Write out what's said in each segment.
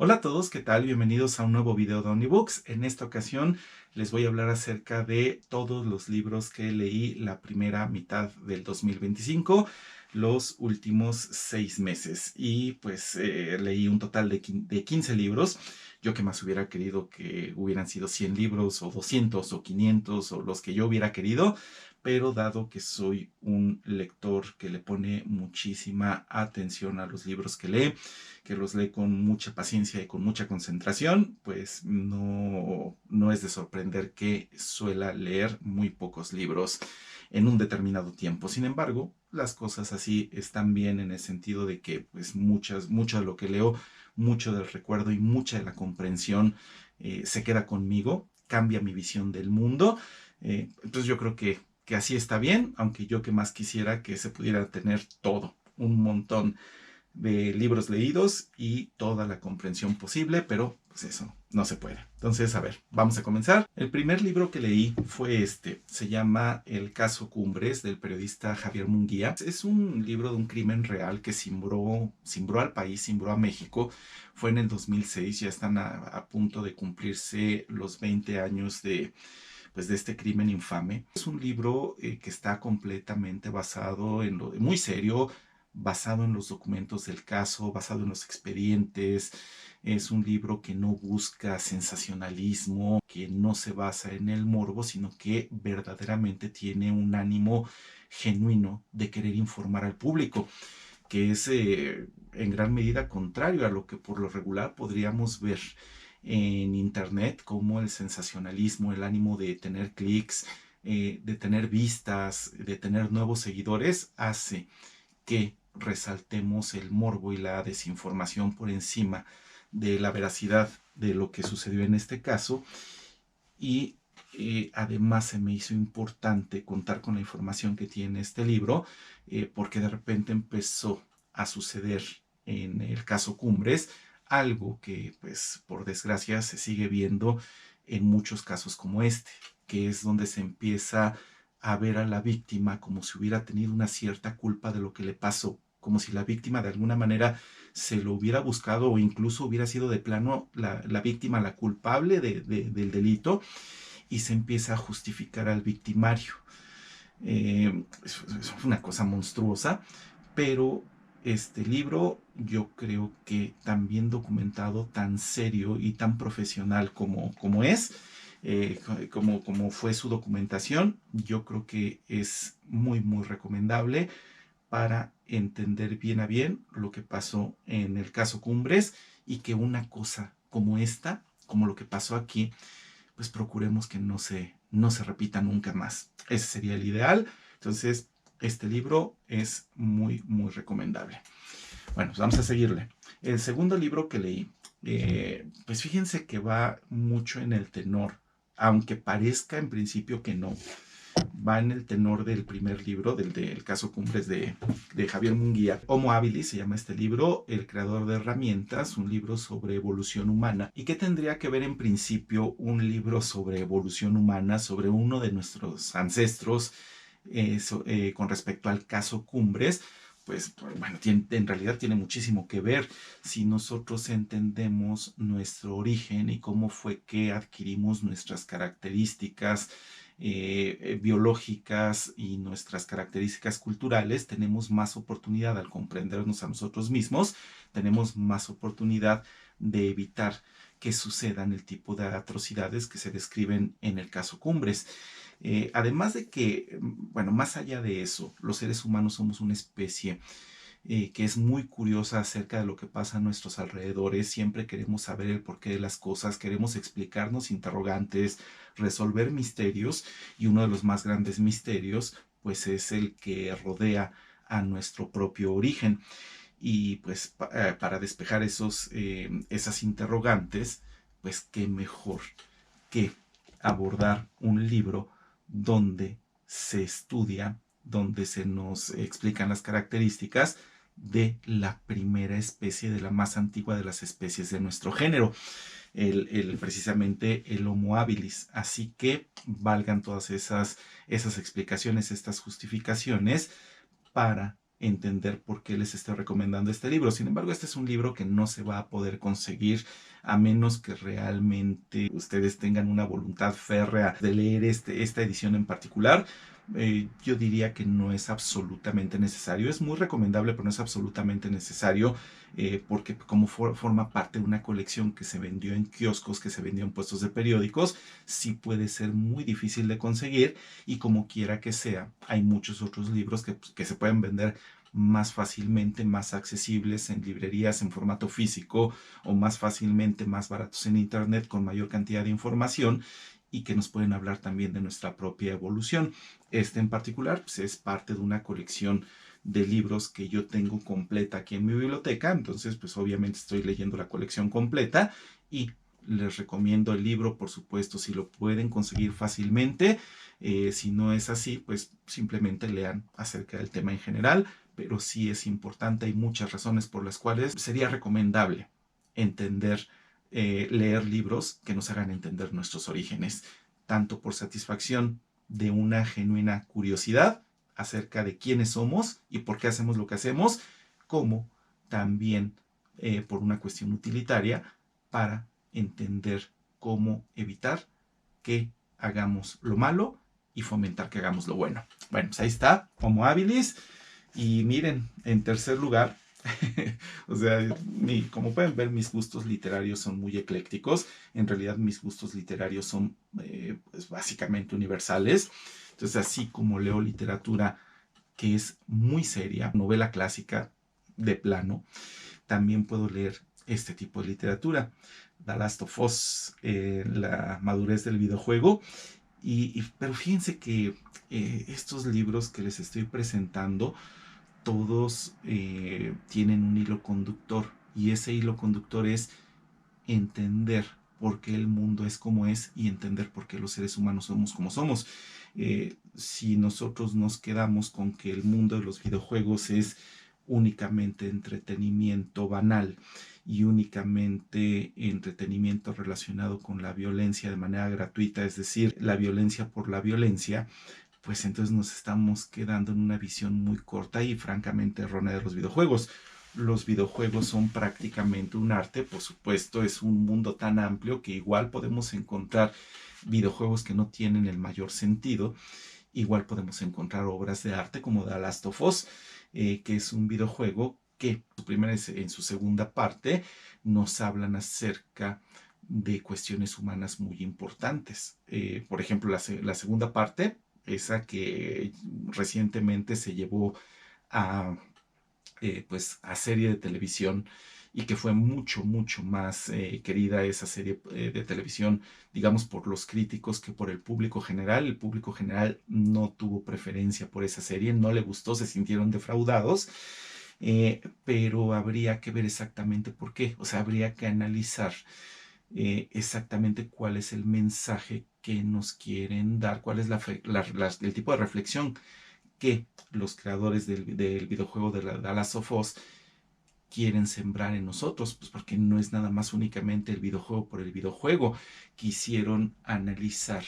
Hola a todos, ¿qué tal? Bienvenidos a un nuevo video de Onibooks. En esta ocasión les voy a hablar acerca de todos los libros que leí la primera mitad del 2025, los últimos 6 meses. Y pues leí un total de 15 libros. Yo que más hubiera querido que hubieran sido 100 libros o 200 o 500 o los que yo hubiera querido, pero dado que soy un lector que le pone muchísima atención a los libros que los lee con mucha paciencia y con mucha concentración, pues no es de sorprender que suela leer muy pocos libros en un determinado tiempo. Sin embargo, las cosas así están bien en el sentido de que pues mucho de lo que leo, mucho del recuerdo y mucha de la comprensión se queda conmigo, cambia mi visión del mundo. Entonces yo creo que así está bien, aunque yo que más quisiera que se pudiera tener todo, un montón de libros leídos y toda la comprensión posible, pero pues eso no se puede. Entonces, a ver, vamos a comenzar. El primer libro que leí fue se llama El caso Cumbres del periodista Javier Munguía. Es un libro de un crimen real que cimbró al país, cimbró a México. Fue en el 2006, ya están a punto de cumplirse los 20 años de este crimen infame. Es un libro que está completamente basado en lo muy serio, basado en los documentos del caso, basado en los expedientes. Es un libro que no busca sensacionalismo, que no se basa en el morbo, sino que verdaderamente tiene un ánimo genuino de querer informar al público, que es en gran medida contrario a lo que por lo regular podríamos ver en Internet, como el sensacionalismo, el ánimo de tener clics, de tener vistas, de tener nuevos seguidores, hace que resaltemos el morbo y la desinformación por encima de la veracidad de lo que sucedió en este caso. Y además se me hizo importante contar con la información que tiene este libro, porque de repente empezó a suceder en el caso Cumbres algo que pues por desgracia se sigue viendo en muchos casos como este, que es donde se empieza a ver a la víctima como si hubiera tenido una cierta culpa de lo que le pasó, como si la víctima de alguna manera se lo hubiera buscado o incluso hubiera sido de plano la víctima la culpable del delito, y se empieza a justificar al victimario. Es una cosa monstruosa, pero este libro yo creo que tan bien documentado, tan serio y tan profesional como es, como fue su documentación, yo creo que es muy recomendable para entender bien a bien lo que pasó en el caso Cumbres, y que una cosa como esta, como lo que pasó aquí, pues procuremos que no se repita nunca más. Ese sería el ideal. Entonces, este libro es muy recomendable. Bueno, pues vamos a seguirle. El segundo libro que leí, pues fíjense que va mucho en el tenor, aunque parezca en principio que no, va en el tenor del primer libro, del caso Cumbres de Javier Munguía. Homo Habilis se llama este libro, el creador de herramientas, un libro sobre evolución humana. ¿Y qué tendría que ver en principio un libro sobre evolución humana, sobre uno de nuestros ancestros, con respecto al caso Cumbres? Pues bueno, en realidad tiene muchísimo que ver si nosotros entendemos nuestro origen y cómo fue que adquirimos nuestras características biológicas y nuestras características culturales. Tenemos más oportunidad al comprendernos a nosotros mismos, tenemos más oportunidad de evitar que sucedan el tipo de atrocidades que se describen en el caso Cumbres. Además de que, bueno, más allá de eso, los seres humanos somos una especie que es muy curiosa acerca de lo que pasa a nuestros alrededores. Siempre queremos saber el porqué de las cosas, queremos explicarnos interrogantes, resolver misterios, y uno de los más grandes misterios pues es el que rodea a nuestro propio origen. Y pues para despejar esas interrogantes, pues qué mejor que abordar un libro donde se estudia, donde se nos explican las características de la primera especie, de la más antigua de las especies de nuestro género, precisamente el Homo habilis. Así que valgan todas esas explicaciones, estas justificaciones, para entender por qué les estoy recomendando este libro. Sin embargo, este es un libro que no se va a poder conseguir a menos que realmente ustedes tengan una voluntad férrea de leer esta edición en particular. Yo diría que no es absolutamente necesario. Es muy recomendable, pero no es absolutamente necesario, porque como forma parte de una colección que se vendió en kioscos, que se vendió en puestos de periódicos, sí puede ser muy difícil de conseguir, y como quiera que sea, hay muchos otros libros que se pueden vender más fácilmente, más accesibles en librerías en formato físico, o más fácilmente, más baratos en internet, con mayor cantidad de información, y que nos pueden hablar también de nuestra propia evolución. Este en particular pues, es parte de una colección de libros que yo tengo completa aquí en mi biblioteca. Entonces pues obviamente estoy leyendo la colección completa, y les recomiendo el libro, por supuesto, si lo pueden conseguir fácilmente. Si no es así, pues simplemente lean acerca del tema en general, pero sí es importante. Hay muchas razones por las cuales sería recomendable leer libros que nos hagan entender nuestros orígenes, tanto por satisfacción de una genuina curiosidad acerca de quiénes somos y por qué hacemos lo que hacemos, como también por una cuestión utilitaria, para entender cómo evitar que hagamos lo malo y fomentar que hagamos lo bueno. Bueno, pues ahí está, Homo habilis. Y miren, en tercer lugar, o sea, como pueden ver, mis gustos literarios son muy eclécticos. En realidad, mis gustos literarios son pues, básicamente universales. Entonces, así como leo literatura que es muy seria, novela clásica de plano, también puedo leer este tipo de literatura. The Last of Us, la madurez del videojuego. Pero fíjense que estos libros que les estoy presentando, todos tienen un hilo conductor, y ese hilo conductor es entender por qué el mundo es como es, y entender por qué los seres humanos somos como somos. Si nosotros nos quedamos con que el mundo de los videojuegos es únicamente entretenimiento banal y únicamente entretenimiento relacionado con la violencia de manera gratuita, es decir, la violencia por la violencia, pues entonces nos estamos quedando en una visión muy corta y francamente errónea de los videojuegos. Los videojuegos son prácticamente un arte, por supuesto, es un mundo tan amplio que igual podemos encontrar videojuegos que no tienen el mayor sentido. Igual podemos encontrar obras de arte como The Last of Us, que es un videojuego que en su segunda parte nos hablan acerca de cuestiones humanas muy importantes. Por ejemplo, la segunda parte, esa que recientemente se llevó a, pues, a serie de televisión, y que fue mucho, mucho más querida esa serie de televisión, digamos, por los críticos que por el público general. El público general no tuvo preferencia por esa serie, no le gustó, se sintieron defraudados, pero habría que ver exactamente por qué. O sea, habría que analizar exactamente cuál es el mensaje que nos quieren dar, cuál es el tipo de reflexión que los creadores del videojuego de The Last of Us quieren sembrar en nosotros, pues porque no es nada más únicamente el videojuego por el videojuego. Quisieron analizar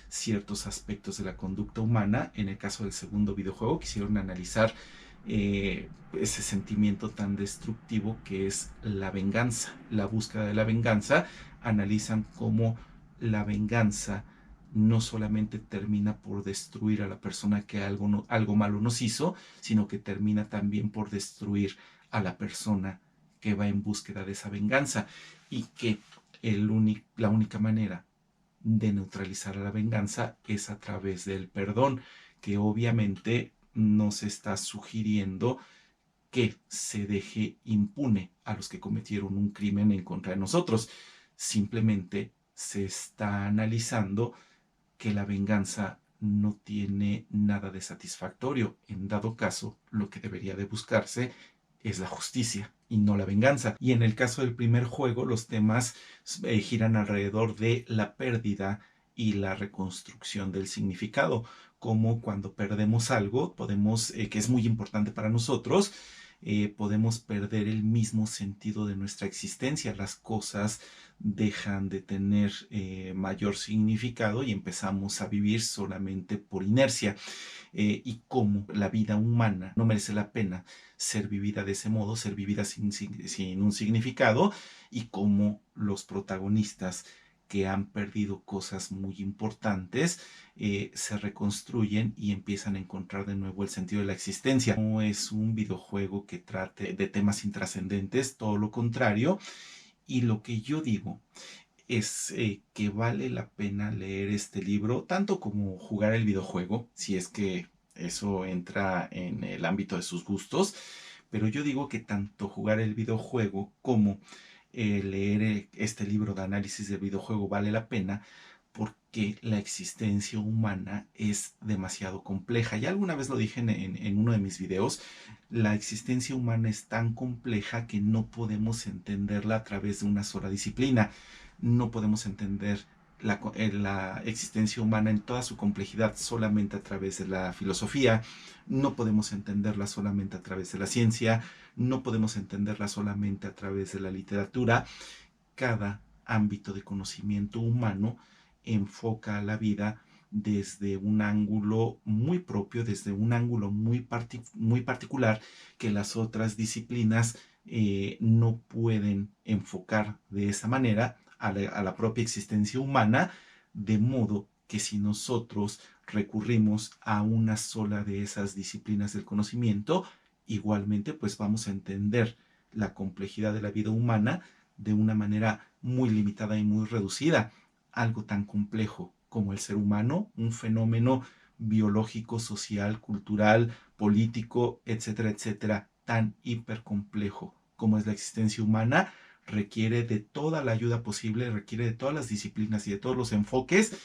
ciertos aspectos de la conducta humana. En el caso del segundo videojuego, quisieron analizar ese sentimiento tan destructivo que es la venganza, la búsqueda de la venganza. Analizan cómo la venganza no solamente termina por destruir a la persona que algo malo nos hizo, sino que termina también por destruir a la persona que va en búsqueda de esa venganza, y que la única manera de neutralizar a la venganza es a través del perdón, que obviamente nos está sugiriendo que se deje impune a los que cometieron un crimen en contra de nosotros. Simplemente se está analizando que la venganza no tiene nada de satisfactorio. En dado caso, lo que debería de buscarse es la justicia y no la venganza. Y en el caso del primer juego, los temas giran alrededor de la pérdida y la reconstrucción del significado, como cuando perdemos algo, que es muy importante para nosotros, podemos perder el mismo sentido de nuestra existencia. Las cosas dejan de tener mayor significado y empezamos a vivir solamente por inercia. Y cómo la vida humana no merece la pena ser vivida de ese modo, ser vivida sin un significado, y cómo los protagonistas que han perdido cosas muy importantes se reconstruyen y empiezan a encontrar de nuevo el sentido de la existencia. No es un videojuego que trate de temas intrascendentes, todo lo contrario, y lo que yo digo es que vale la pena leer este libro, tanto como jugar el videojuego, si es que eso entra en el ámbito de sus gustos, pero yo digo que tanto jugar el videojuego como leer este libro de análisis del videojuego vale la pena, porque la existencia humana es demasiado compleja. Ya alguna vez lo dije en uno de mis videos, la existencia humana es tan compleja que no podemos entenderla a través de una sola disciplina. No podemos entender la existencia humana en toda su complejidad solamente a través de la filosofía, no podemos entenderla solamente a través de la ciencia, no podemos entenderla solamente a través de la literatura. Cada ámbito de conocimiento humano enfoca a la vida desde un ángulo muy propio, desde un ángulo muy particular, que las otras disciplinas no pueden enfocar de esa manera a la propia existencia humana, de modo que si nosotros recurrimos a una sola de esas disciplinas del conocimiento, igualmente pues vamos a entender la complejidad de la vida humana de una manera muy limitada y muy reducida. Algo tan complejo como el ser humano, un fenómeno biológico, social, cultural, político, etcétera, etcétera, tan hipercomplejo como es la existencia humana, requiere de toda la ayuda posible, requiere de todas las disciplinas y de todos los enfoques,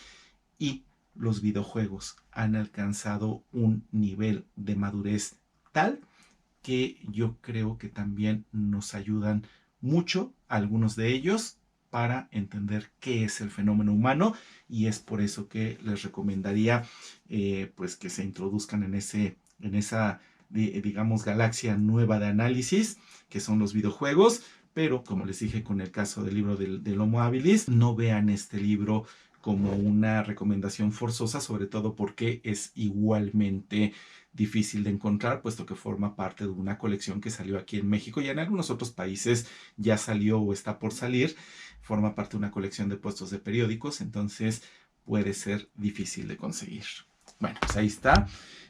y los videojuegos han alcanzado un nivel de madurez tal que yo creo que también nos ayudan mucho, algunos de ellos, para entender qué es el fenómeno humano, y es por eso que les recomendaría pues que se introduzcan en esa digamos galaxia nueva de análisis que son los videojuegos. Pero como les dije con el caso del libro del Homo habilis, no vean este libro como una recomendación forzosa, sobre todo porque es igualmente difícil de encontrar, puesto que forma parte de una colección que salió aquí en México y en algunos otros países ya salió o está por salir. Forma parte de una colección de puestos de periódicos, entonces puede ser difícil de conseguir. Bueno, pues ahí está.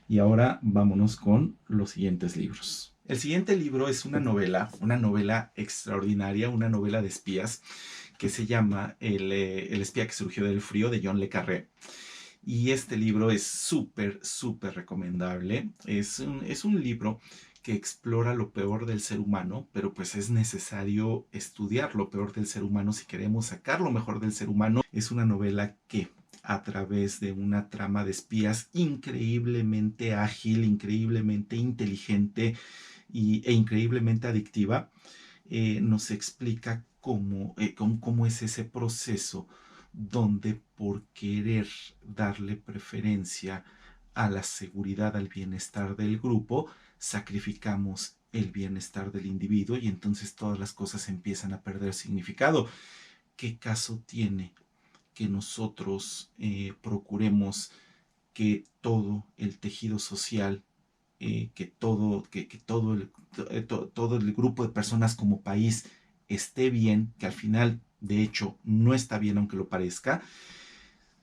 Y ahora vámonos con los siguientes libros. El siguiente libro es una novela extraordinaria, una novela de espías que se llama El espía que surgió del frío, de John le Carré. Y este libro es súper recomendable. Es un libro que explora lo peor del ser humano, pero pues es necesario estudiar lo peor del ser humano si queremos sacar lo mejor del ser humano. Es una novela que, a través de una trama de espías increíblemente ágil, increíblemente inteligente e increíblemente adictiva, nos explica cómo es ese proceso donde, por querer darle preferencia a la seguridad, al bienestar del grupo, sacrificamos el bienestar del individuo, y entonces todas las cosas empiezan a perder significado. ¿Qué caso tiene que nosotros procuremos que todo el tejido social, todo el grupo de personas como país esté bien, que al final de hecho no está bien aunque lo parezca,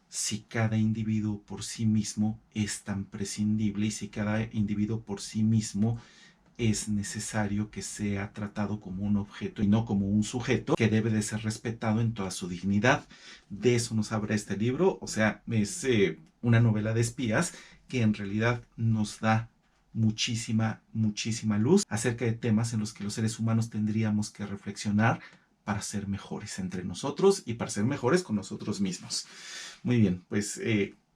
si cada individuo por sí mismo es tan prescindible y si cada individuo por sí mismo es necesario que sea tratado como un objeto y no como un sujeto que debe de ser respetado en toda su dignidad? De eso nos habla este libro. O sea, es una novela de espías que en realidad nos da muchísima luz acerca de temas en los que los seres humanos tendríamos que reflexionar para ser mejores entre nosotros y para ser mejores con nosotros mismos. Muy bien, pues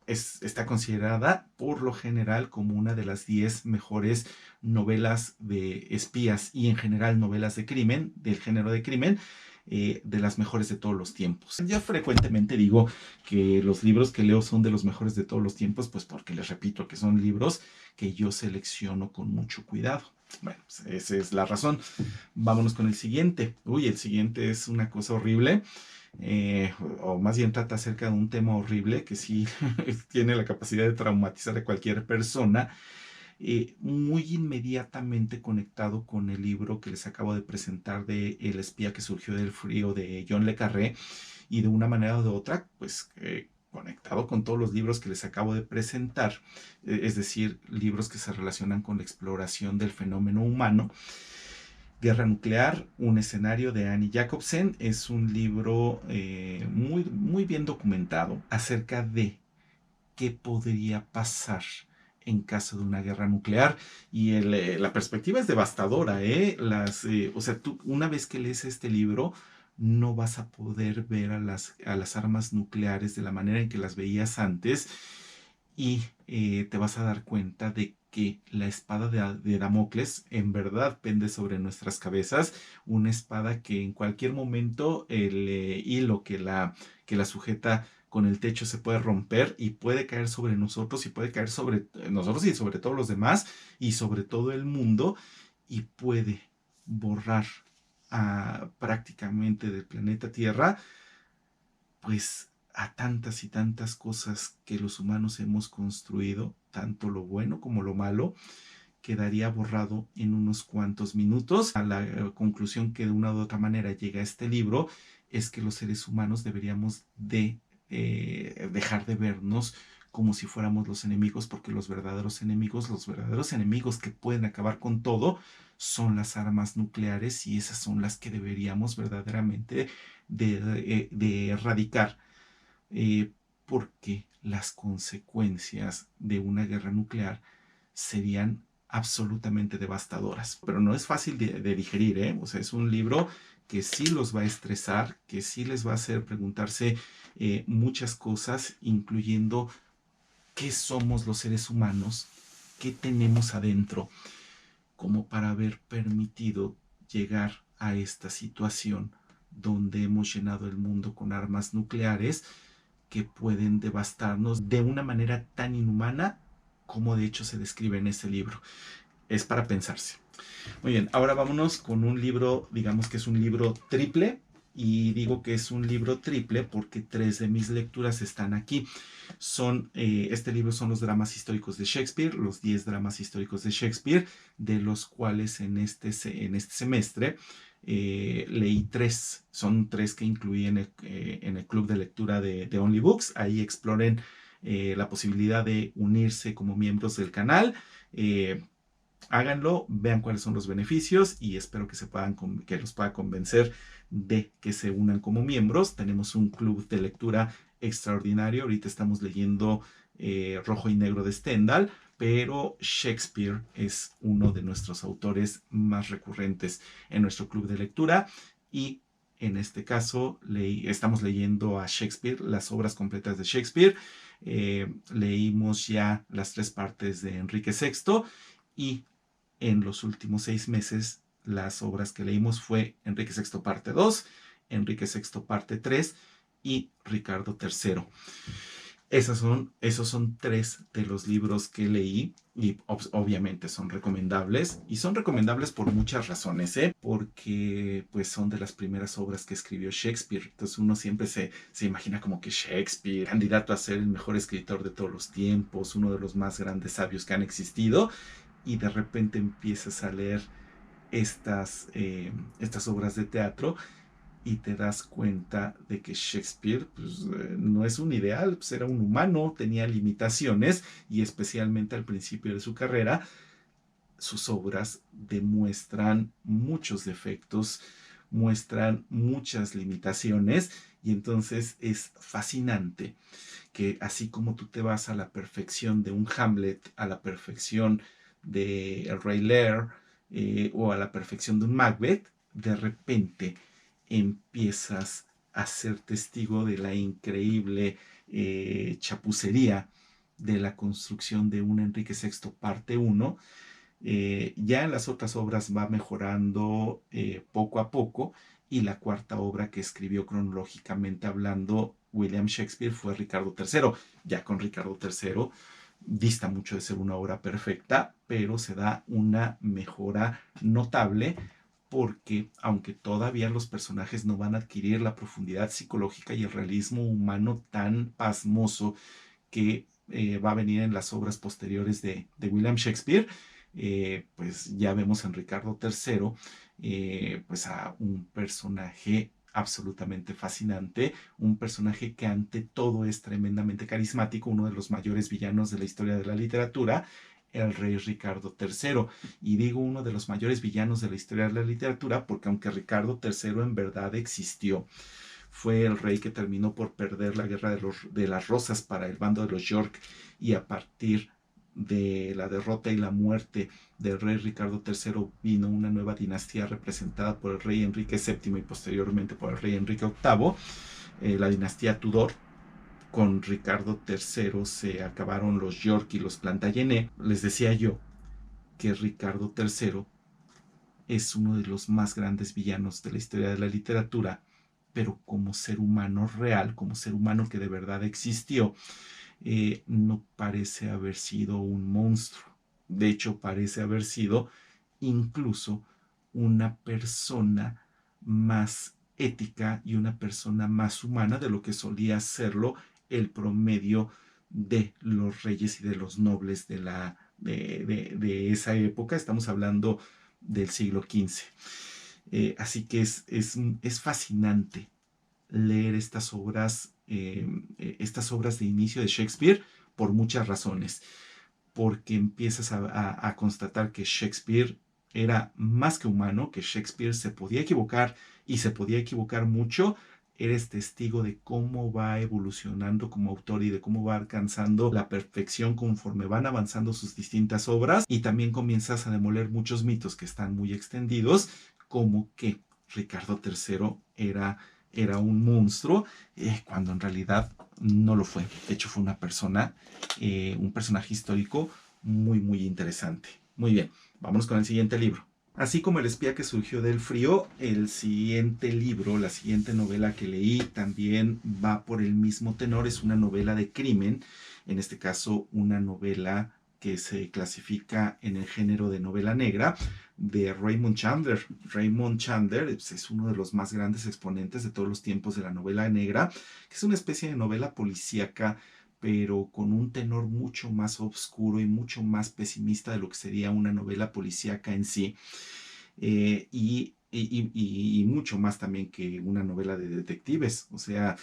está considerada por lo general como una de las 10 mejores novelas de espías y en general novelas de crimen, del género de crimen, de las mejores de todos los tiempos. Yo frecuentemente digo que los libros que leo son de los mejores de todos los tiempos, pues porque les repito que son libros que yo selecciono con mucho cuidado. Bueno, pues esa es la razón. Vámonos con el siguiente. Uy, el siguiente es una cosa horrible. O más bien trata acerca de un tema horrible que sí tiene la capacidad de traumatizar a cualquier persona, muy inmediatamente conectado con el libro que les acabo de presentar de El espía que surgió del frío de John le Carré, y de una manera o de otra, pues conectado con todos los libros que les acabo de presentar, es decir, libros que se relacionan con la exploración del fenómeno humano. Guerra Nuclear, un escenario de Annie Jacobsen, es un libro muy bien documentado acerca de qué podría pasar en caso de una guerra nuclear. Y la perspectiva es devastadora, ¿eh? O sea, tú una vez que lees este libro, no vas a poder ver a las armas nucleares de la manera en que las veías antes, y te vas a dar cuenta de que la espada de Damocles en verdad pende sobre nuestras cabezas, una espada que en cualquier momento el hilo que la sujeta con el techo se puede romper y puede caer sobre nosotros, y puede caer sobre nosotros y sobre todos los demás y sobre todo el mundo, y puede borrar prácticamente del planeta Tierra, pues a tantas y tantas cosas que los humanos hemos construido, tanto lo bueno como lo malo, quedaría borrado en unos cuantos minutos. A la conclusión que de una u otra manera llega este libro es que los seres humanos deberíamos de dejar de vernos como si fuéramos los enemigos, porque los verdaderos enemigos que pueden acabar con todo, son las armas nucleares, y esas son las que deberíamos verdaderamente de erradicar, eh, porque las consecuencias de una guerra nuclear serían absolutamente devastadoras. Pero no es fácil de digerir, ¿eh? O sea, es un libro que sí los va a estresar, que sí les va a hacer preguntarse muchas cosas, incluyendo qué somos los seres humanos, qué tenemos adentro, como para haber permitido llegar a esta situación donde hemos llenado el mundo con armas nucleares que pueden devastarnos de una manera tan inhumana como de hecho se describe en ese libro. Es para pensarse. Muy bien, ahora vámonos con un libro, digamos que es un libro triple. Y digo que es un libro triple porque 3 de mis lecturas están aquí. Este libro son los dramas históricos de Shakespeare, los 10 dramas históricos de Shakespeare, de los cuales en este semestre leí 3. Son 3 que incluí en el club de lectura de Only Books. Ahí exploren la posibilidad de unirse como miembros del canal. Háganlo, vean cuáles son los beneficios, y espero que los pueda convencer de que se unan como miembros. Tenemos un club de lectura extraordinario. Ahorita estamos leyendo Rojo y Negro de Stendhal, pero Shakespeare es uno de nuestros autores más recurrentes en nuestro club de lectura, y en este caso estamos leyendo a Shakespeare, las obras completas de Shakespeare. Leímos ya las 3 partes de Enrique VI, y en los últimos 6 meses las obras que leímos fue Enrique VI parte 2, Enrique VI parte 3 y Ricardo III. Esos son 3 de los libros que leí, y obviamente son recomendables, y son recomendables por muchas razones, porque pues son de las primeras obras que escribió Shakespeare. Entonces uno siempre se imagina como que Shakespeare, candidato a ser el mejor escritor de todos los tiempos, uno de los más grandes sabios que han existido, y de repente empiezas a leer estas obras de teatro y te das cuenta de que Shakespeare pues, no es un ideal, pues era un humano, tenía limitaciones, y especialmente al principio de su carrera sus obras demuestran muchos defectos, muestran muchas limitaciones, y entonces es fascinante que así como tú te vas a la perfección de un Hamlet, a la perfección de El Rey Lear, o a la perfección de un Macbeth, de repente empiezas a ser testigo de la increíble chapucería de la construcción de un Enrique VI parte 1. Ya en las otras obras va mejorando poco a poco, y la cuarta obra que escribió cronológicamente hablando William Shakespeare fue Ricardo III. Ya con Ricardo III dista mucho de ser una obra perfecta, pero se da una mejora notable porque aunque todavía los personajes no van a adquirir la profundidad psicológica y el realismo humano tan pasmoso que va a venir en las obras posteriores de William Shakespeare, pues ya vemos en Ricardo III pues a un personaje absolutamente fascinante, un personaje que ante todo es tremendamente carismático, uno de los mayores villanos de la historia de la literatura, el rey Ricardo III. Y digo uno de los mayores villanos de la historia de la literatura porque aunque Ricardo III en verdad existió, fue el rey que terminó por perder la guerra de las rosas para el bando de los York, y a partir de la derrota y la muerte del rey Ricardo III vino una nueva dinastía representada por el rey Enrique VII y posteriormente por el rey Enrique VIII, la dinastía Tudor. Con Ricardo III se acabaron los York y los Plantagenet. Les decía yo que Ricardo III es uno de los más grandes villanos de la historia de la literatura, pero como ser humano real, como ser humano que de verdad existió, no parece haber sido un monstruo. De hecho, parece haber sido incluso una persona más ética y una persona más humana de lo que solía serlo el promedio de los reyes y de los nobles de esa época. Estamos hablando del siglo XV. Así que es fascinante leer estas obras de inicio de Shakespeare por muchas razones. Porque empiezas a constatar que Shakespeare era más que humano, que Shakespeare se podía equivocar y se podía equivocar mucho. Eres testigo de cómo va evolucionando como autor y de cómo va alcanzando la perfección conforme van avanzando sus distintas obras, y también comienzas a demoler muchos mitos que están muy extendidos, como que Ricardo III era un monstruo, cuando en realidad no lo fue. De hecho, fue un personaje histórico muy, muy interesante. Muy bien, vámonos con el siguiente libro. Así como El espía que surgió del frío, el siguiente libro, la siguiente novela que leí también va por el mismo tenor. Es una novela de crimen, en este caso una novela que se clasifica en el género de novela negra, de Raymond Chandler. Raymond Chandler es uno de los más grandes exponentes de todos los tiempos de la novela negra, que es una especie de novela policíaca, pero con un tenor mucho más oscuro y mucho más pesimista de lo que sería una novela policíaca en sí, y mucho más también que una novela de detectives. O sea,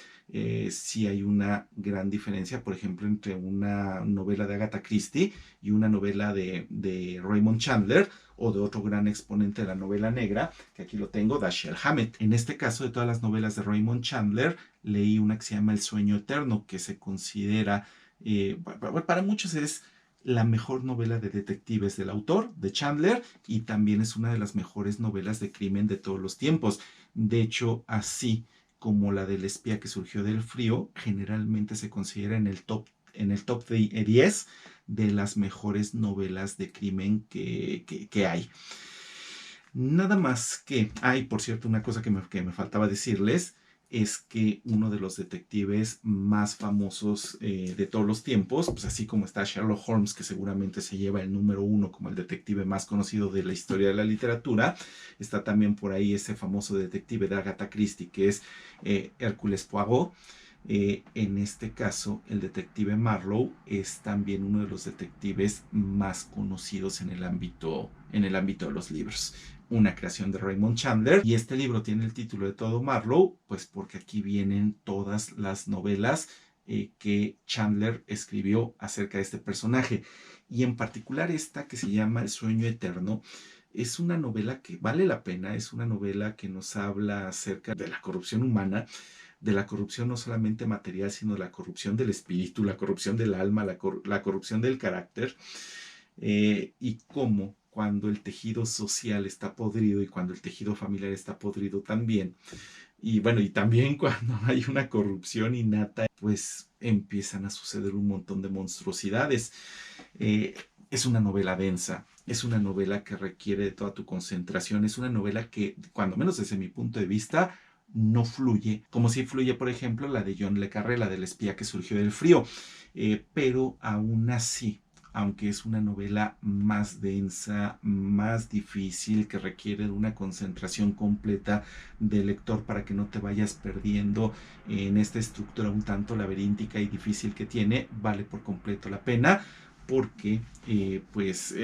sí hay una gran diferencia, por ejemplo, entre una novela de Agatha Christie y una novela de Raymond Chandler, o de otro gran exponente de la novela negra, que aquí lo tengo, Dashiell Hammett. En este caso, de todas las novelas de Raymond Chandler, leí una que se llama El sueño eterno, que se considera, para muchos es la mejor novela de detectives del autor, de Chandler, y también es una de las mejores novelas de crimen de todos los tiempos. De hecho, así como la del espía que surgió del frío, generalmente se considera en el top 10 de las mejores novelas de crimen que hay. Nada más que, hay, por cierto, una cosa que me faltaba decirles, es que uno de los detectives más famosos de todos los tiempos, pues así como está Sherlock Holmes, que seguramente se lleva el número uno como el detective más conocido de la historia de la literatura, está también por ahí ese famoso detective de Agatha Christie, que es Hércules Poirot. En este caso, el detective Marlowe es también uno de los detectives más conocidos en el ámbito de los libros. Una creación de Raymond Chandler, y este libro tiene el título de todo Marlowe, pues porque aquí vienen todas las novelas que Chandler escribió acerca de este personaje, y en particular esta que se llama El sueño eterno. Es una novela que vale la pena, es una novela que nos habla acerca de la corrupción humana, de la corrupción no solamente material, sino la corrupción del espíritu, la corrupción del alma, la corrupción del carácter, y cómo cuando el tejido social está podrido y cuando el tejido familiar está podrido también, y bueno, y también cuando hay una corrupción innata, pues empiezan a suceder un montón de monstruosidades. Es una novela densa, es una novela que requiere de toda tu concentración, es una novela que, cuando menos desde mi punto de vista, no fluye, como si fluye, por ejemplo, la de John le Carré, la del espía que surgió del frío. Pero aún así, aunque es una novela más densa, más difícil, que requiere de una concentración completa del lector para que no te vayas perdiendo en esta estructura un tanto laberíntica y difícil que tiene, vale por completo la pena porque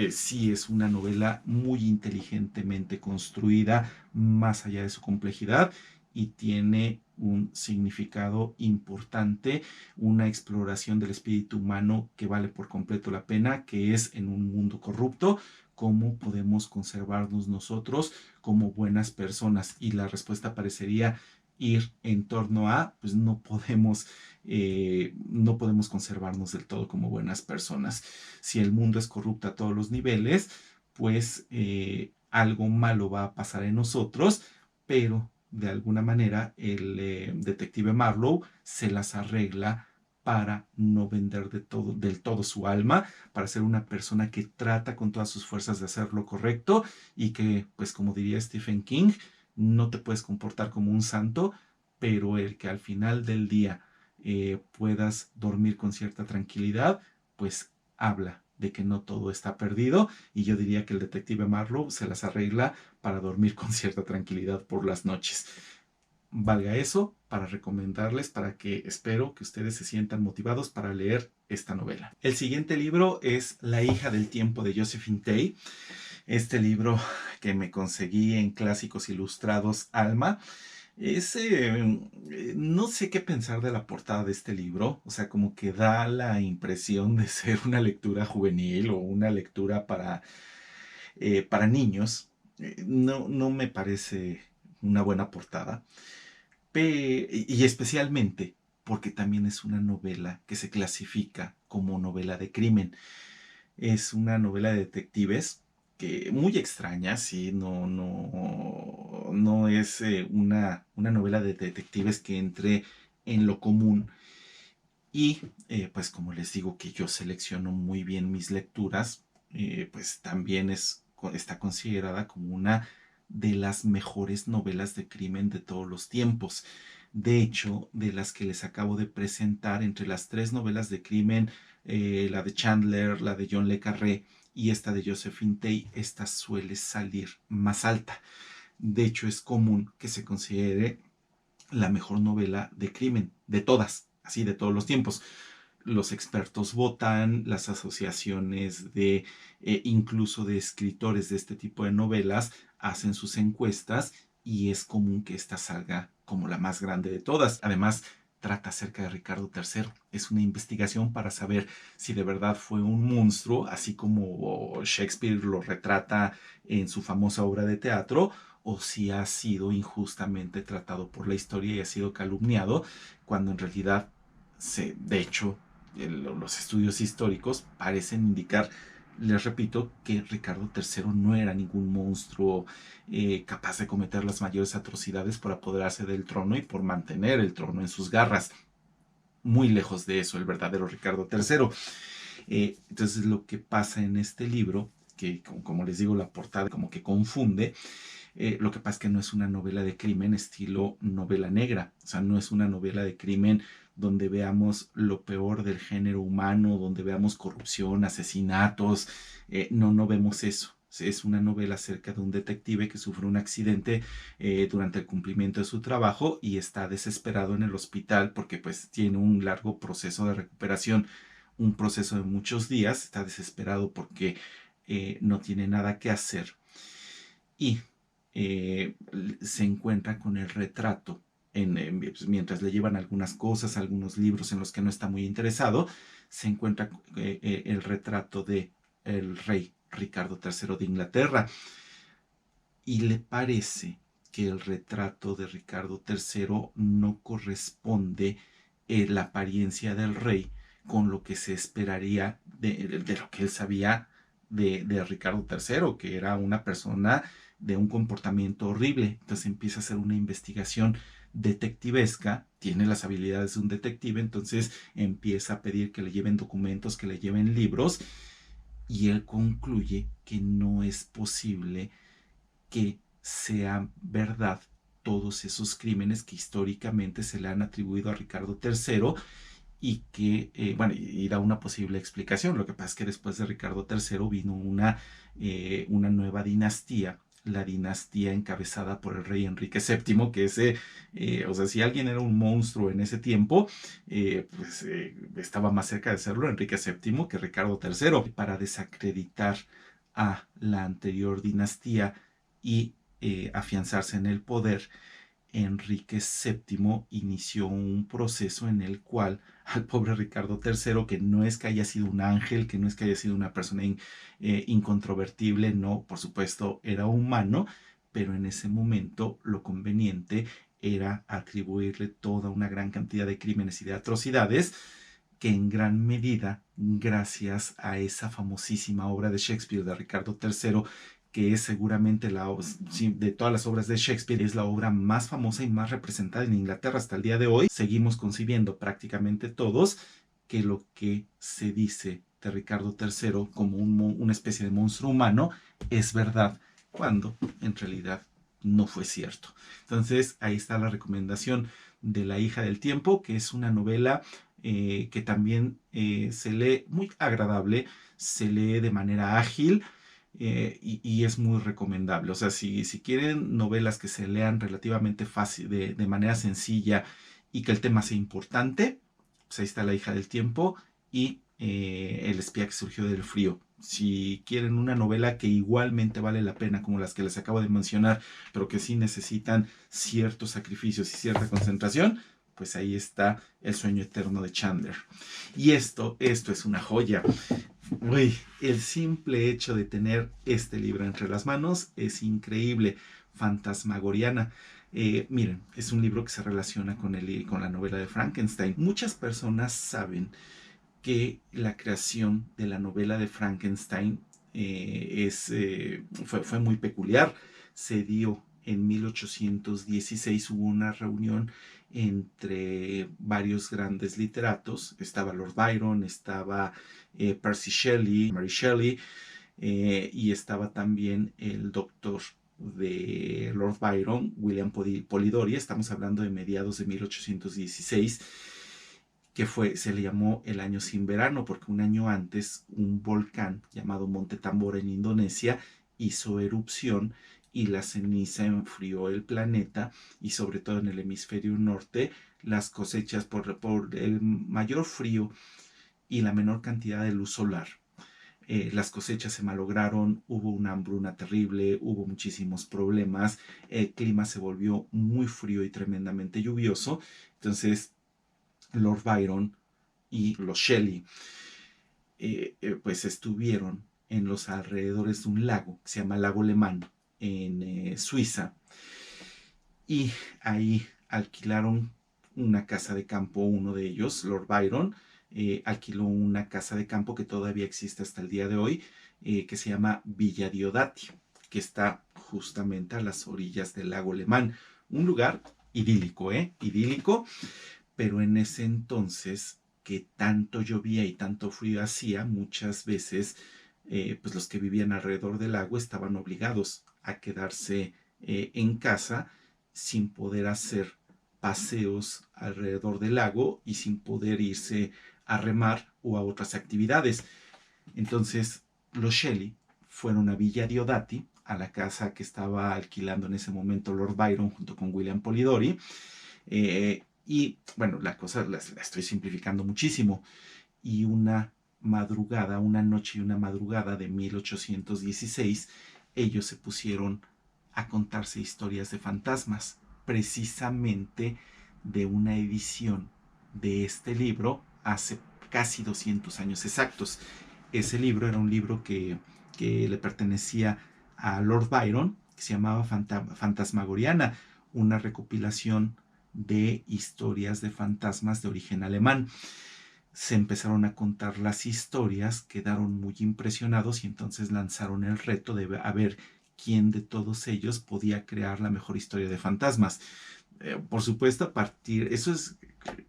sí es una novela muy inteligentemente construida, más allá de su complejidad, y tiene un significado importante, una exploración del espíritu humano que vale por completo la pena, que es en un mundo corrupto, cómo podemos conservarnos nosotros como buenas personas. Y la respuesta parecería ir en torno a, pues no podemos conservarnos del todo como buenas personas. Si el mundo es corrupto a todos los niveles, pues algo malo va a pasar en nosotros, pero de alguna manera el detective Marlowe se las arregla para no vender del todo su alma, para ser una persona que trata con todas sus fuerzas de hacer lo correcto y que, pues como diría Stephen King, no te puedes comportar como un santo, pero el que al final del día puedas dormir con cierta tranquilidad, pues habla de que no todo está perdido, y yo diría que el detective Marlowe se las arregla para dormir con cierta tranquilidad por las noches. Valga eso para recomendarles, para que espero que ustedes se sientan motivados para leer esta novela. El siguiente libro es La hija del tiempo de Josephine Tey. Este libro que me conseguí en Clásicos Ilustrados Alma. No sé qué pensar de la portada de este libro, o sea, como que da la impresión de ser una lectura juvenil o una lectura para niños. No me parece una buena portada, y especialmente porque también es una novela que se clasifica como novela de crimen. Es una novela de detectives que muy extraña, sí, no es una novela de detectives que entre en lo común. Y pues como les digo que yo selecciono muy bien mis lecturas, pues también está considerada como una de las mejores novelas de crimen de todos los tiempos. De hecho, de las que les acabo de presentar, entre las tres novelas de crimen, la de Chandler, la de John le Carré y esta de Josephine Tey, esta suele salir más alta. De hecho, es común que se considere la mejor novela de crimen de todas, así de todos los tiempos. Los expertos votan, las asociaciones incluso de escritores de este tipo de novelas hacen sus encuestas, y es común que esta salga como la más grande de todas. Además, trata acerca de Ricardo III. Es una investigación para saber si de verdad fue un monstruo, así como Shakespeare lo retrata en su famosa obra de teatro, o si ha sido injustamente tratado por la historia y ha sido calumniado, cuando en realidad, de hecho, los estudios históricos parecen indicar, les repito, que Ricardo III no era ningún monstruo capaz de cometer las mayores atrocidades por apoderarse del trono y por mantener el trono en sus garras. Muy lejos de eso, el verdadero Ricardo III. Entonces, lo que pasa en este libro, que como les digo, la portada como que confunde. Lo que pasa es que no es una novela de crimen estilo novela negra, o sea, no es una novela de crimen donde veamos lo peor del género humano, donde veamos corrupción, asesinatos. No vemos eso. Es una novela acerca de un detective que sufre un accidente durante el cumplimiento de su trabajo y está desesperado en el hospital porque pues tiene un largo proceso de recuperación, un proceso de muchos días. Está desesperado porque no tiene nada que hacer, y se encuentra con el retrato pues, mientras le llevan algunas cosas, algunos libros en los que no está muy interesado. Se encuentra el retrato de el rey Ricardo III de Inglaterra, y le parece que el retrato de Ricardo III no corresponde la apariencia del rey con lo que se esperaría de lo que él sabía de Ricardo III, que era una persona de un comportamiento horrible. Entonces empieza a hacer una investigación detectivesca, tiene las habilidades de un detective, entonces empieza a pedir que le lleven documentos, que le lleven libros, y él concluye que no es posible que sea verdad todos esos crímenes que históricamente se le han atribuido a Ricardo III y que, bueno, y da una posible explicación. Lo que pasa es que después de Ricardo III vino una nueva dinastía, la dinastía encabezada por el rey Enrique VII, que o sea, si alguien era un monstruo en ese tiempo, estaba más cerca de serlo Enrique VII que Ricardo III. Para desacreditar a la anterior dinastía y afianzarse en el poder, Enrique VII inició un proceso en el cual al pobre Ricardo III, que no es que haya sido un ángel, que no es que haya sido una persona incontrovertible, no, por supuesto, era humano, pero en ese momento lo conveniente era atribuirle toda una gran cantidad de crímenes y de atrocidades que en gran medida, gracias a esa famosísima obra de Shakespeare de Ricardo III, que es seguramente de todas las obras de Shakespeare, es la obra más famosa y más representada en Inglaterra hasta el día de hoy, seguimos concibiendo prácticamente todos que lo que se dice de Ricardo III como una especie de monstruo humano es verdad, cuando en realidad no fue cierto. Entonces ahí está la recomendación de La hija del tiempo, que es una novela que también se lee muy agradable, se lee de manera ágil, y es muy recomendable. O sea, si quieren novelas que se lean relativamente fácil, de manera sencilla y que el tema sea importante, pues ahí está La hija del tiempo y El espía que surgió del frío. Si quieren una novela que igualmente vale la pena, como las que les acabo de mencionar, pero que sí necesitan ciertos sacrificios y cierta concentración, pues ahí está El sueño eterno de Chandler. Y esto es una joya. Uy, el simple hecho de tener este libro entre las manos es increíble. Fantasmagoriana. Miren, es un libro que se relaciona con la novela de Frankenstein. Muchas personas saben que la creación de la novela de Frankenstein fue muy peculiar. Se dio en 1816, hubo una reunión entre varios grandes literatos. Estaba Lord Byron, estaba Percy Shelley, Mary Shelley, y estaba también el doctor de Lord Byron, William Polidori. Estamos hablando de mediados de 1816, se le llamó el año sin verano, porque un año antes un volcán llamado Monte Tambora en Indonesia hizo erupción y la ceniza enfrió el planeta, y sobre todo en el hemisferio norte las cosechas, por el mayor frío y la menor cantidad de luz solar, las cosechas se malograron, hubo una hambruna terrible, hubo muchísimos problemas, el clima se volvió muy frío y tremendamente lluvioso. Entonces Lord Byron y los Shelley pues estuvieron en los alrededores de un lago que se llama Lago Le Mans en Suiza, y ahí alquilaron una casa de campo. Uno de ellos, Lord Byron, alquiló una casa de campo que todavía existe hasta el día de hoy, que se llama Villa Diodati, que está justamente a las orillas del lago Le Mans. Un lugar idílico, idílico, pero en ese entonces que tanto llovía y tanto frío hacía, muchas veces pues los que vivían alrededor del lago estaban obligados a quedarse en casa, sin poder hacer paseos alrededor del lago y sin poder irse a remar o a otras actividades. Entonces los Shelley fueron a Villa Diodati, a la casa que estaba alquilando en ese momento Lord Byron junto con William Polidori, y bueno, la cosa la estoy simplificando muchísimo. Y una noche y una madrugada de 1816, ellos se pusieron a contarse historias de fantasmas, precisamente de una edición de este libro hace casi 200 años exactos. Ese libro era un libro que le pertenecía a Lord Byron, que se llamaba Fantasmagoriana, una recopilación de historias de fantasmas de origen alemán. Se empezaron a contar las historias, quedaron muy impresionados y entonces lanzaron el reto de a ver quién de todos ellos podía crear la mejor historia de fantasmas. Por supuesto, eso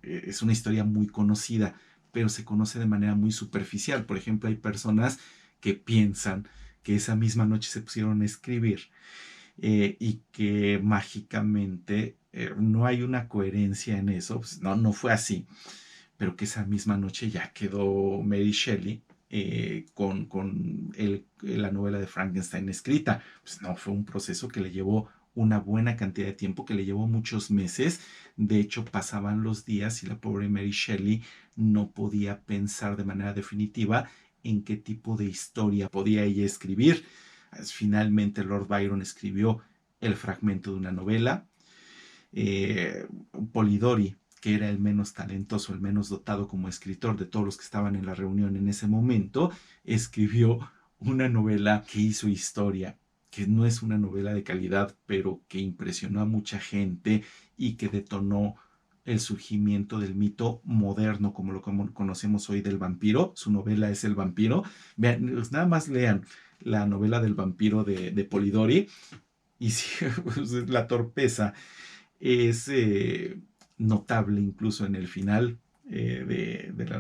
es una historia muy conocida, pero se conoce de manera muy superficial. Por ejemplo, hay personas que piensan que esa misma noche se pusieron a escribir y que mágicamente no hay una coherencia en eso, pues no, no fue así, pero que esa misma noche ya quedó Mary Shelley con la novela de Frankenstein escrita. Pues no, fue un proceso que le llevó una buena cantidad de tiempo, que le llevó muchos meses. De hecho, pasaban los días y la pobre Mary Shelley no podía pensar de manera definitiva en qué tipo de historia podía ella escribir. Finalmente, Lord Byron escribió el fragmento de una novela. eh, Polidori, que era el menos talentoso, el menos dotado como escritor de todos los que estaban en la reunión en ese momento, escribió una novela que hizo historia, que no es una novela de calidad, pero que impresionó a mucha gente y que detonó el surgimiento del mito moderno, como lo conocemos hoy, del vampiro. Su novela es El vampiro. Vean, pues nada más lean la novela del vampiro de Polidori y si, pues, la torpeza es notable incluso en el final.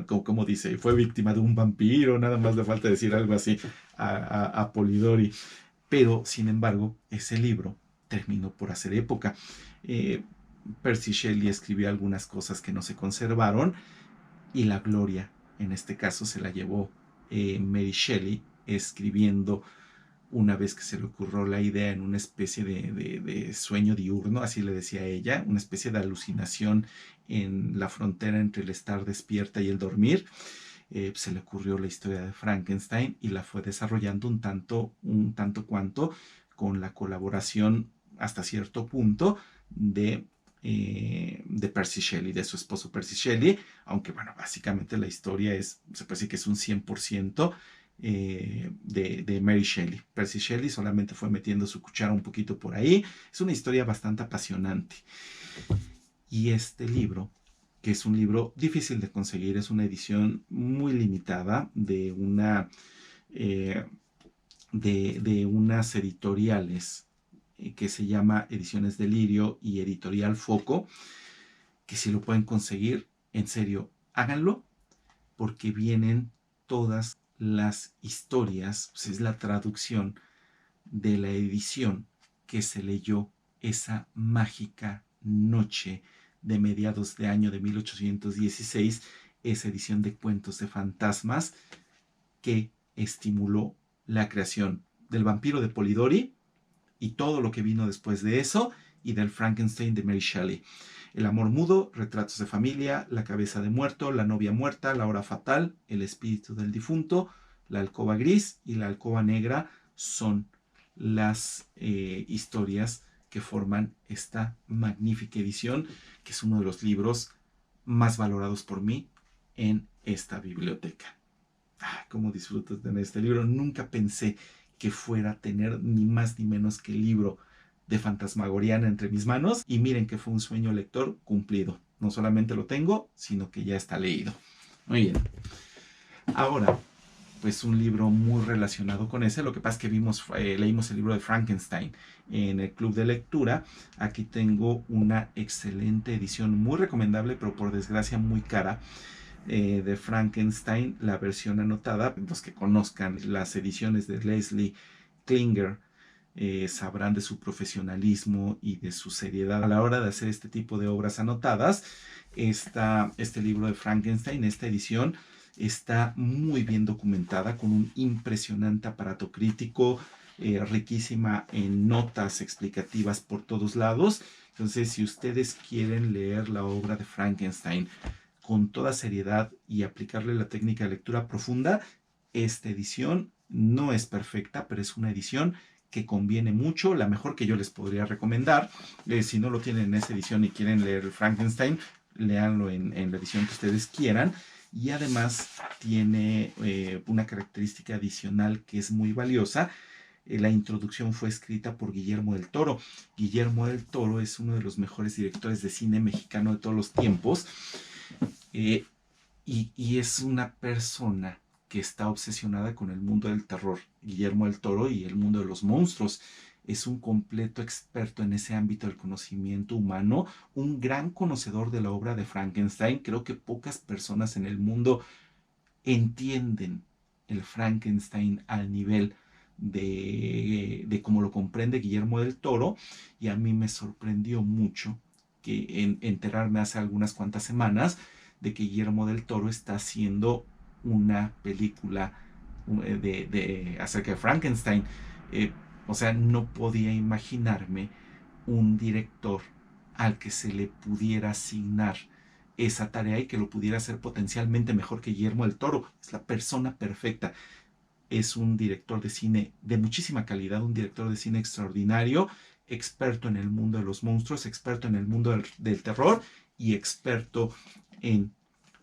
Como dice, fue víctima de un vampiro, nada más le falta decir algo así a Polidori. Pero, sin embargo, ese libro terminó por hacer época. Eh, Percy Shelley escribió algunas cosas que no se conservaron y la gloria, en este caso, se la llevó Mary Shelley escribiendo una vez que se le ocurrió la idea en una especie de sueño diurno, así le decía ella, una especie de alucinación en la frontera entre el estar despierta y el dormir. Se le ocurrió la historia de Frankenstein y la fue desarrollando un tanto cuanto con la colaboración hasta cierto punto de Percy Shelley, de su esposo Percy Shelley, aunque bueno, básicamente la historia se puede decir que es un 100% de Mary Shelley. Percy Shelley solamente fue metiendo su cuchara un poquito por ahí. Es una historia bastante apasionante. Y este libro, que es un libro difícil de conseguir, es una edición muy limitada eh, de unas editoriales que se llama Ediciones Delirio y Editorial Foco, que si lo pueden conseguir, en serio, háganlo, porque vienen todas las historias, pues es la traducción de la edición que se leyó esa mágica noche de mediados de año de 1816, esa edición de cuentos de fantasmas que estimuló la creación del vampiro de Polidori y todo lo que vino después de eso, y del Frankenstein de Mary Shelley. El amor mudo, retratos de familia, la cabeza de muerto, la novia muerta, la hora fatal, el espíritu del difunto, la alcoba gris y la alcoba negra son las historias que forman esta magnífica edición, que es uno de los libros más valorados por mí en esta biblioteca. Cómo disfruto de tener este libro. Nunca pensé que fuera a tener ni más ni menos que el libro de Fantasmagoriana entre mis manos. Y miren que fue un sueño lector cumplido. No solamente lo tengo, sino que ya está leído. Muy bien. Ahora, pues un libro muy relacionado con ese. Lo que pasa es que leímos el libro de Frankenstein en el club de lectura. Aquí tengo una excelente edición, muy recomendable, pero por desgracia muy cara, de Frankenstein, la versión anotada. Los que conozcan las ediciones de Leslie Klinger sabrán de su profesionalismo y de su seriedad a la hora de hacer este tipo de obras anotadas. Este libro de Frankenstein, esta edición, está muy bien documentada con un impresionante aparato crítico, riquísima en notas explicativas por todos lados. Entonces, si ustedes quieren leer la obra de Frankenstein con toda seriedad y aplicarle la técnica de lectura profunda, esta edición no es perfecta, pero es una edición que conviene mucho, la mejor que yo les podría recomendar. Si no lo tienen en esa edición y quieren leer Frankenstein, léanlo en la edición que ustedes quieran. Y además tiene una característica adicional que es muy valiosa. La introducción fue escrita por Guillermo del Toro. Guillermo del Toro es uno de los mejores directores de cine mexicano de todos los tiempos. Y es una persona que está obsesionada con el mundo del terror. Guillermo del Toro y el mundo de los monstruos. Es un completo experto en ese ámbito del conocimiento humano, un gran conocedor de la obra de Frankenstein. Creo que pocas personas en el mundo entienden el Frankenstein al nivel de cómo lo comprende Guillermo del Toro, y a mí me sorprendió mucho que enterarme hace algunas cuantas semanas de que Guillermo del Toro está haciendo una película acerca de Frankenstein. Eh, o sea, no podía imaginarme un director al que se le pudiera asignar esa tarea y que lo pudiera hacer potencialmente mejor que Guillermo del Toro. Es la persona perfecta. Es un director de cine de muchísima calidad, un director de cine extraordinario, experto en el mundo de los monstruos, experto en el mundo del terror y experto en,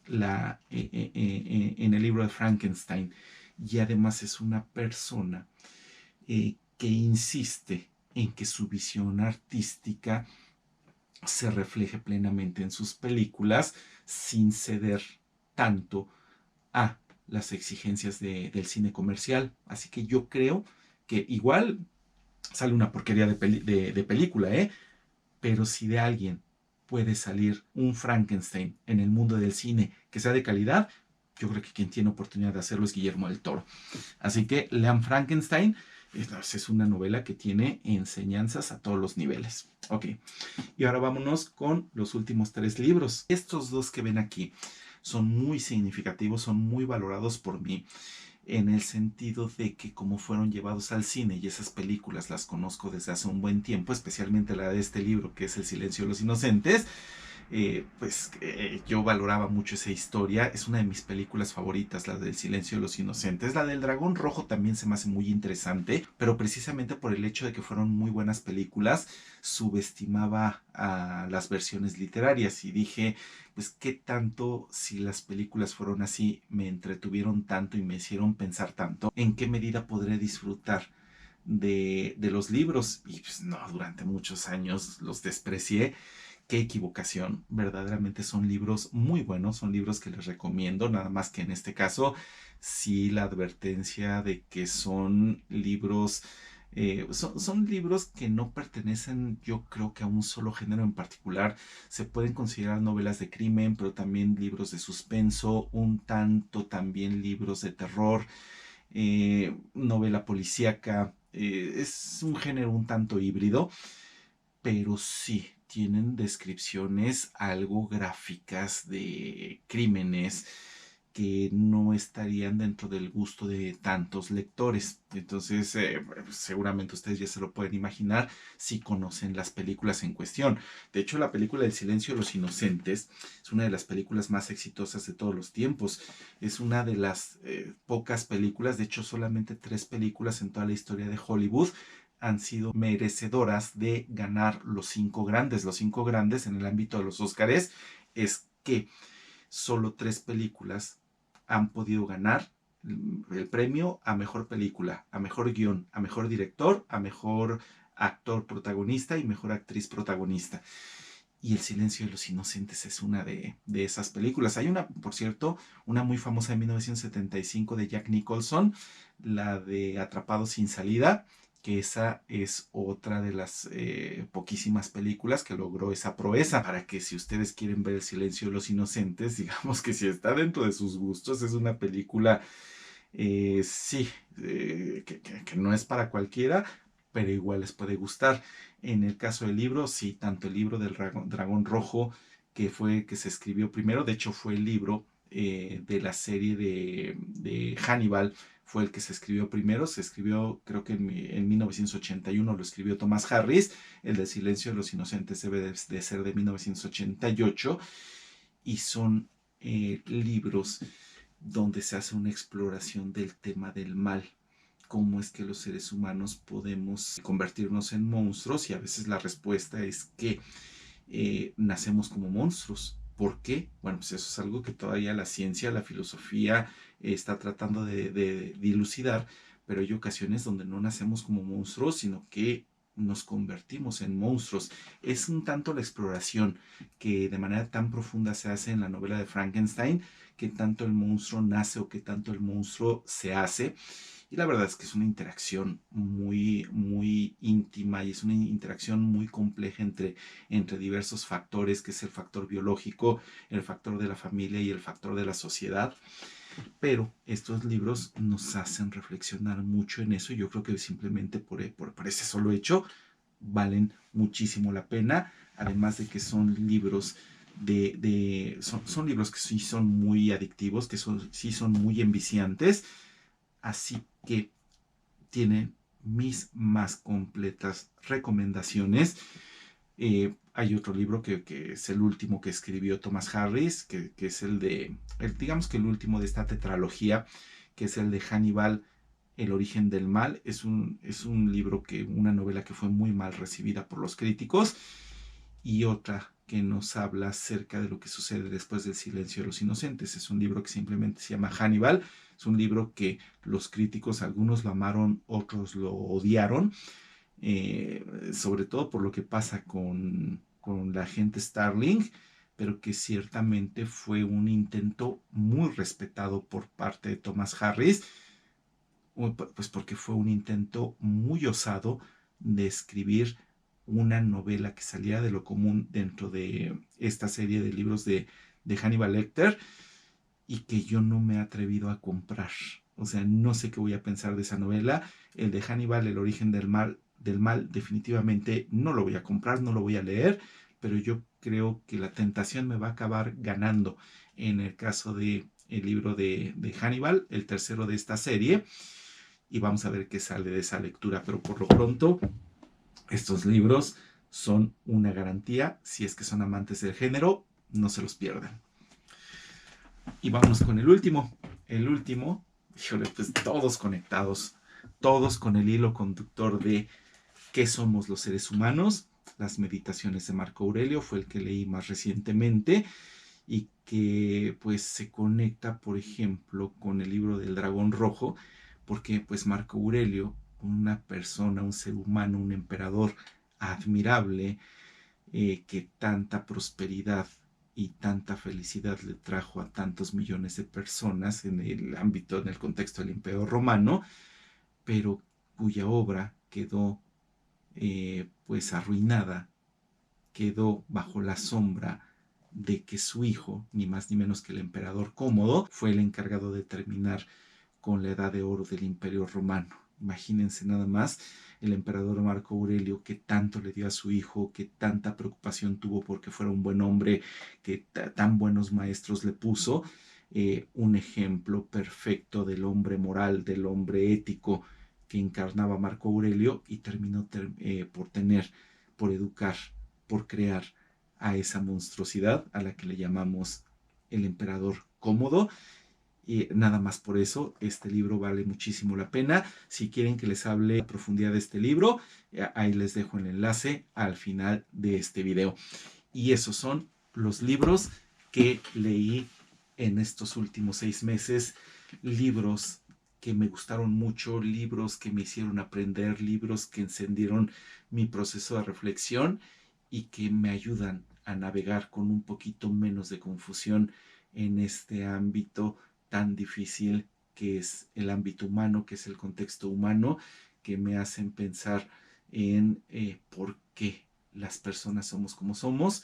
en el libro de Frankenstein. Y además es una persona que insiste en que su visión artística se refleje plenamente en sus películas sin ceder tanto a las exigencias del cine comercial. Así que yo creo que igual sale una porquería de película, ¿eh? Pero si de alguien puede salir un Frankenstein en el mundo del cine que sea de calidad, yo creo que quien tiene oportunidad de hacerlo es Guillermo del Toro. Así que lean Frankenstein. Es una novela que tiene enseñanzas a todos los niveles. Ok, y ahora vámonos con los últimos 3 libros. Estos 2 que ven aquí son muy significativos, son muy valorados por mí, en el sentido de que como fueron llevados al cine y esas películas las conozco desde hace un buen tiempo, especialmente la de este libro que es El silencio de los inocentes, yo valoraba mucho esa historia. Es una de mis películas favoritas, la del silencio de los inocentes. La del dragón rojo también se me hace muy interesante, pero precisamente por el hecho de que fueron muy buenas películas, subestimaba a las versiones literarias y dije, pues qué tanto, si las películas fueron así, me entretuvieron tanto y me hicieron pensar tanto, en qué medida podré disfrutar de los libros. Y pues no, durante muchos años los desprecié. Qué equivocación, verdaderamente son libros muy buenos, son libros que les recomiendo, nada más que en este caso sí la advertencia de que son libros, son libros que no pertenecen, yo creo que a un solo género en particular. Se pueden considerar novelas de crimen, pero también libros de suspenso, un tanto también libros de terror, novela policíaca. Es un género un tanto híbrido, pero sí tienen descripciones algo gráficas de crímenes que no estarían dentro del gusto de tantos lectores. Entonces, seguramente ustedes ya se lo pueden imaginar si conocen las películas en cuestión. De hecho, la película El silencio de los inocentes es una de las películas más exitosas de todos los tiempos. Es una de las pocas películas, de hecho solamente 3 películas en toda la historia de Hollywood han sido merecedoras de ganar los 5 grandes. Los 5 grandes en el ámbito de los Óscares es que solo 3 películas han podido ganar el premio a mejor película, a mejor guión, a mejor director, a mejor actor protagonista y mejor actriz protagonista. Y El silencio de los inocentes es una de esas películas. Hay una, por cierto, una muy famosa de 1975 de Jack Nicholson, la de Atrapado sin salida, que esa es otra de las poquísimas películas que logró esa proeza, para que si ustedes quieren ver El silencio de los inocentes, digamos que si está dentro de sus gustos, es una película, sí, que no es para cualquiera, pero igual les puede gustar. En el caso del libro, sí, tanto el libro del dragón rojo, que fue que se escribió primero, de hecho fue el libro de la serie de Hannibal, fue el que se escribió primero. Se escribió, creo que en 1981 lo escribió Thomas Harris. El de Silencio de los Inocentes debe de ser de 1988, y son libros donde se hace una exploración del tema del mal, cómo es que los seres humanos podemos convertirnos en monstruos, y a veces la respuesta es que nacemos como monstruos. ¿Por qué? Bueno, pues eso es algo que todavía la ciencia, la filosofía está tratando de dilucidar, pero hay ocasiones donde no nacemos como monstruos, sino que nos convertimos en monstruos. Es un tanto la exploración que de manera tan profunda se hace en la novela de Frankenstein, que tanto el monstruo nace o que tanto el monstruo se hace. Y la verdad es que es una interacción muy, muy íntima, y es una interacción muy compleja entre diversos factores, que es el factor biológico, el factor de la familia y el factor de la sociedad. pero estos libros nos hacen reflexionar mucho en eso. Yo creo que simplemente por ese solo hecho valen muchísimo la pena, además de que son libros son libros que sí son muy adictivos, que sí son muy enviciantes, así que tienen mis más completas recomendaciones. Hay otro libro que es el último que escribió Thomas Harris, que es digamos que el último de esta tetralogía, que es el de Hannibal, El origen del mal. Es un libro una novela que fue muy mal recibida por los críticos, y otra que nos habla acerca de lo que sucede después del silencio de los inocentes. Es un libro que simplemente se llama Hannibal. Es un libro que los críticos, algunos lo amaron, otros lo odiaron, sobre todo por lo que pasa con la agente Starling, pero que ciertamente fue un intento muy respetado por parte de Thomas Harris, pues porque fue un intento muy osado de escribir una novela que saliera de lo común dentro de esta serie de libros de Hannibal Lecter, y que yo no me he atrevido a comprar. O sea, no sé qué voy a pensar de esa novela. El de Hannibal, El origen del mal, definitivamente no lo voy a comprar, no lo voy a leer, pero yo creo que la tentación me va a acabar ganando en el caso de el libro de Hannibal, el tercero de esta serie, y vamos a ver qué sale de esa lectura. Pero por lo pronto, estos libros son una garantía. Si es que son amantes del género, no se los pierdan. Y vámonos con el último. El último, híjole, pues todos conectados, todos con el hilo conductor de ¿qué somos los seres humanos? Las meditaciones de Marco Aurelio fue el que leí más recientemente, y que pues se conecta, por ejemplo, con el libro del Dragón Rojo, porque pues Marco Aurelio, una persona, un ser humano, un emperador admirable, que tanta prosperidad y tanta felicidad le trajo a tantos millones de personas en el contexto del Imperio Romano, pero cuya obra quedó pues arruinada, quedó bajo la sombra de que su hijo, ni más ni menos que el emperador Cómodo, fue el encargado de terminar con la edad de oro del Imperio Romano. Imagínense nada más, el emperador Marco Aurelio, que tanto le dio a su hijo, que tanta preocupación tuvo porque fuera un buen hombre, que tan buenos maestros le puso, un ejemplo perfecto del hombre moral, del hombre ético que encarnaba Marco Aurelio, y terminó por educar, por crear a esa monstruosidad a la que le llamamos el emperador Cómodo. Y nada más por eso, este libro vale muchísimo la pena. Si quieren que les hable a profundidad de este libro, ahí les dejo el enlace al final de este video. Y esos son los libros que leí en estos últimos 6 meses. Libros que me gustaron mucho, libros que me hicieron aprender, libros que encendieron mi proceso de reflexión y que me ayudan a navegar con un poquito menos de confusión en este ámbito tan difícil que es el ámbito humano, que es el contexto humano, que me hacen pensar en por qué las personas somos como somos,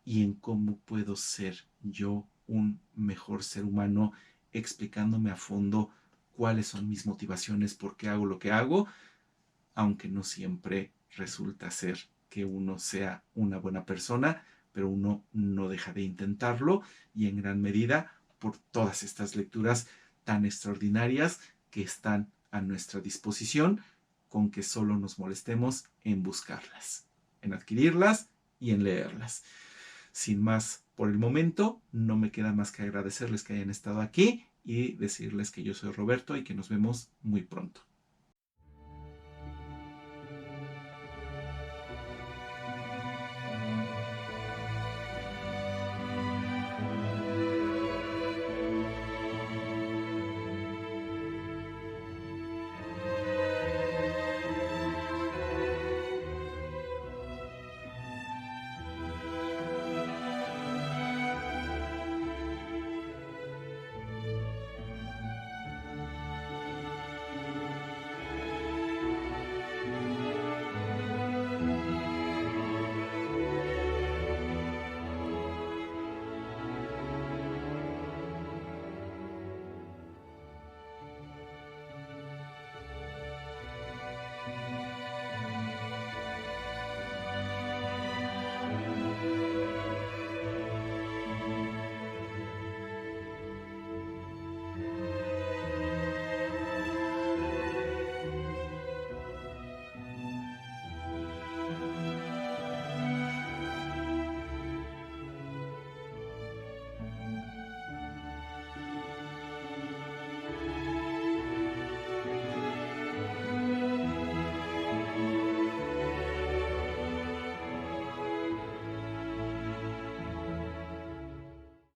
y en cómo puedo ser yo un mejor ser humano, explicándome a fondo cuáles son mis motivaciones, por qué hago lo que hago, aunque no siempre resulta ser que uno sea una buena persona, pero uno no deja de intentarlo, y en gran medida por todas estas lecturas tan extraordinarias que están a nuestra disposición, con que solo nos molestemos en buscarlas, en adquirirlas y en leerlas. Sin más por el momento, no me queda más que agradecerles que hayan estado aquí y decirles que yo soy Roberto y que nos vemos muy pronto.